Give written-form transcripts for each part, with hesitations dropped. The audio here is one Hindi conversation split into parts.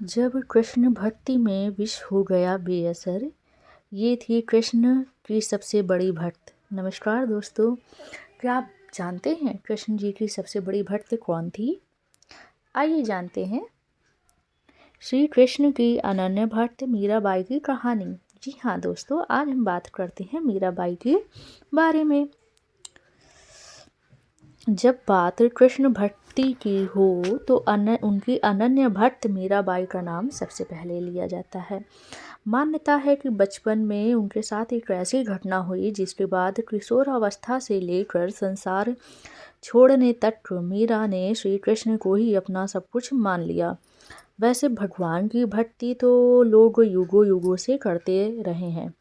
जब कृष्ण भक्ति में विष हो गया बेअसर। ये थी कृष्ण की सबसे बड़ी भक्त। नमस्कार दोस्तों, क्या आप जानते हैं कृष्ण जी की सबसे बड़ी भक्त कौन थी? आइए जानते हैं श्री कृष्ण की अनन्य भक्त मीराबाई की कहानी। जी हाँ दोस्तों, आज हम बात करते हैं मीराबाई के बारे में। जब बात कृष्ण भक्ति की हो तो उनकी अनन्य भक्त मीराबाई का नाम सबसे पहले लिया जाता है। मान्यता है कि बचपन में उनके साथ एक ऐसी घटना हुई जिसके बाद किशोरावस्था से लेकर संसार छोड़ने तक मीरा ने श्री कृष्ण को ही अपना सब कुछ मान लिया। वैसे भगवान की भक्ति तो लोग युगों युगों से करते रहे हैं,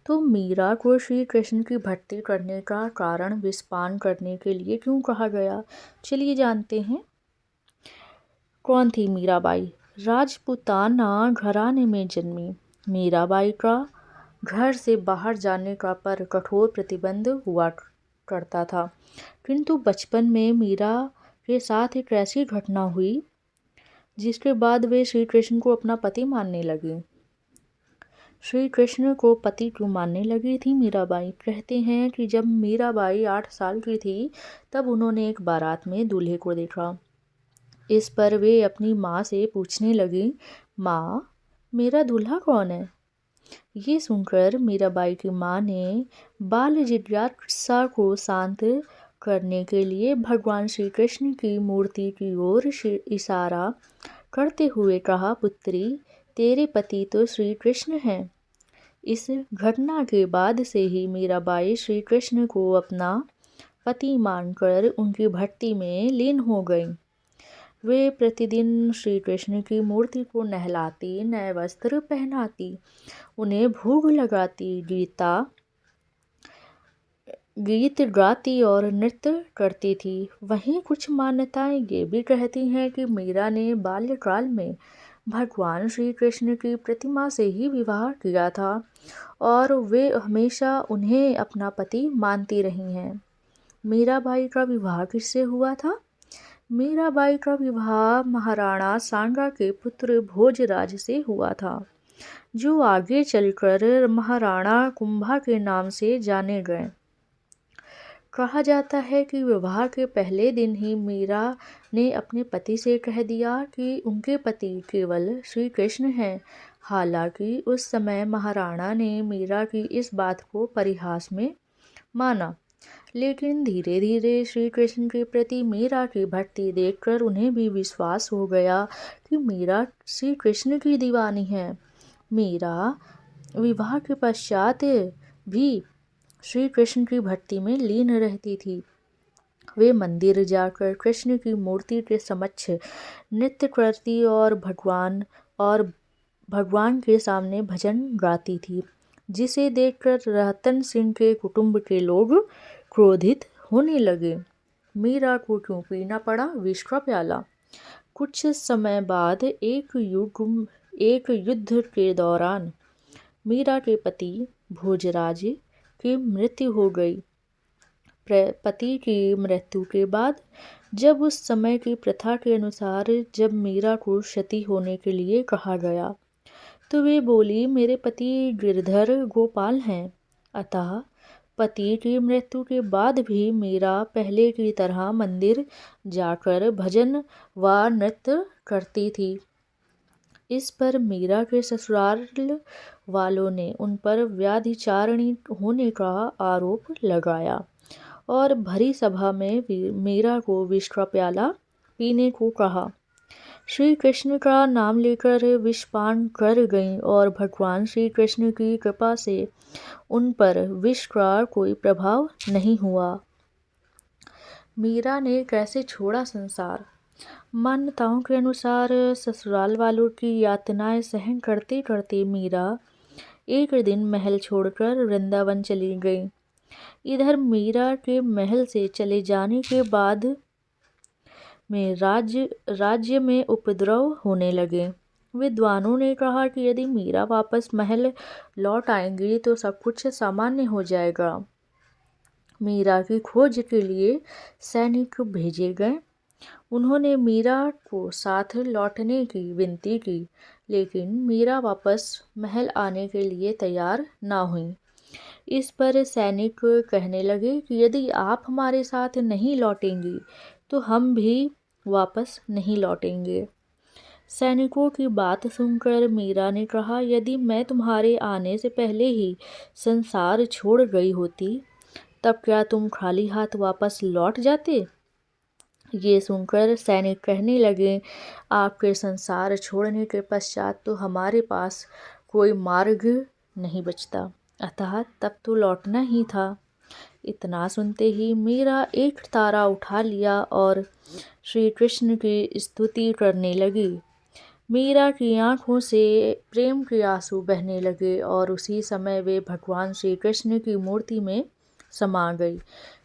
तो मीरा को श्री कृष्ण की भक्ति करने का कारण विषपान करने के लिए क्यों कहा गया? चलिए जानते हैं। कौन थी मीराबाई? राजपूताना घराने में जन्मी मीराबाई का घर से बाहर जाने का पर कठोर प्रतिबंध हुआ करता था, किंतु बचपन में मीरा के साथ एक ऐसी घटना हुई जिसके बाद वे श्री कृष्ण को अपना पति मानने लगी। श्री कृष्ण को पति क्यों मानने लगी थी मीराबाई? कहते हैं कि जब मीराबाई 8 साल की थी तब उन्होंने एक बारात में दूल्हे को देखा। इस पर वे अपनी माँ से पूछने लगी, माँ, मेरा दूल्हा कौन है? ये सुनकर मीराबाई की माँ ने बाल जिज्ञासा को शांत करने के लिए भगवान श्री कृष्ण की मूर्ति की ओर इशारा करते हुए कहा, पुत्री, तेरे पति तो श्री कृष्ण हैं। इस घटना के बाद से ही मीराबाई श्री कृष्ण को अपना पति मानकर उनकी भक्ति में लीन हो गई। वे प्रतिदिन श्री कृष्ण की मूर्ति को नहलाती, नए वस्त्र पहनाती, उन्हें भोग लगाती, गीत गाती और नृत्य करती थी। वहीं कुछ मान्यताएं ये भी कहती हैं कि मीरा ने बाल्यकाल में भगवान श्री कृष्ण की प्रतिमा से ही विवाह किया था और वे हमेशा उन्हें अपना पति मानती रही हैं। मीराबाई का विवाह किससे हुआ था? मीराबाई का विवाह महाराणा सांगा के पुत्र भोजराज से हुआ था, जो आगे चलकर महाराणा कुंभा के नाम से जाने गए। कहा जाता है कि विवाह के पहले दिन ही मीरा ने अपने पति से कह दिया कि उनके पति केवल श्री कृष्ण हैं। हालांकि उस समय महाराणा ने मीरा की इस बात को परिहास में माना, लेकिन धीरे धीरे श्री कृष्ण के प्रति मीरा की भक्ति देखकर उन्हें भी विश्वास हो गया कि मीरा श्री कृष्ण की दीवानी है। मीरा विवाह के पश्चात भी श्री कृष्ण की भक्ति में लीन रहती थी। वे मंदिर जाकर कृष्ण की मूर्ति के समक्ष नृत्य करती और भगवान के सामने भजन गाती थी, जिसे देखकर रतन सिंह के कुटुंब के लोग क्रोधित होने लगे। मीरा को क्यों पीना पड़ा विष का प्याला? कुछ समय बाद एक युद्ध के दौरान मीरा के पति भोजराज की मृत्यु हो गई। पति की मृत्यु के बाद जब उस समय की प्रथा के अनुसार जब मीरा को सती होने के लिए कहा गया तो वे बोली, मेरे पति गिरधर गोपाल हैं। अतः पति की मृत्यु के बाद भी मीरा पहले की तरह मंदिर जाकर भजन व नृत्य करती थी। इस पर मीरा के ससुराल वालों ने उन पर व्याभिचारिणी होने का आरोप लगाया और भरी सभा में मीरा को विष का प्याला पीने को कहा। श्री कृष्ण का नाम लेकर विषपान कर गईं और भगवान श्री कृष्ण की कृपा से उन पर विष का कोई प्रभाव नहीं हुआ। मीरा ने कैसे छोड़ा संसार? मान्यताओं के अनुसार ससुराल वालों की यातनाएं सहन करते करते मीरा एक दिन महल छोड़कर वृंदावन चली गई। इधर मीरा के महल से चले जाने के बाद में राज्य में उपद्रव होने लगे। विद्वानों ने कहा कि यदि मीरा वापस महल लौट आएंगी तो सब कुछ सामान्य हो जाएगा। मीरा की खोज के लिए सैनिक भेजे गए। उन्होंने मीरा को साथ लौटने की विनती की, लेकिन मीरा वापस महल आने के लिए तैयार ना हुई। इस पर सैनिक कहने लगे कि यदि आप हमारे साथ नहीं लौटेंगी तो हम भी वापस नहीं लौटेंगे। सैनिकों की बात सुनकर मीरा ने कहा, यदि मैं तुम्हारे आने से पहले ही संसार छोड़ गई होती तब क्या तुम खाली हाथ वापस लौट जाते? ये सुनकर सैनिक कहने लगे, आपके संसार छोड़ने के पश्चात तो हमारे पास कोई मार्ग नहीं बचता, अतः तब तो लौटना ही था। इतना सुनते ही मीरा एक तारा उठा लिया और श्री कृष्ण की स्तुति करने लगी। मीरा की आंखों से प्रेम के आंसू बहने लगे और उसी समय वे भगवान श्री कृष्ण की मूर्ति में समा गई।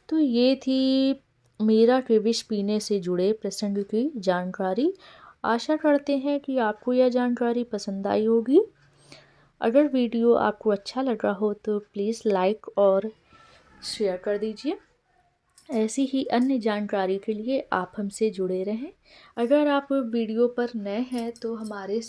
तो ये थी मीरा के विष पीने से जुड़े प्रसंग की जानकारी। आशा करते हैं कि आपको यह जानकारी पसंद आई होगी। अगर वीडियो आपको अच्छा लगा हो तो प्लीज़ लाइक और शेयर कर दीजिए। ऐसी ही अन्य जानकारी के लिए आप हमसे जुड़े रहें। अगर आप वीडियो पर नए हैं तो हमारे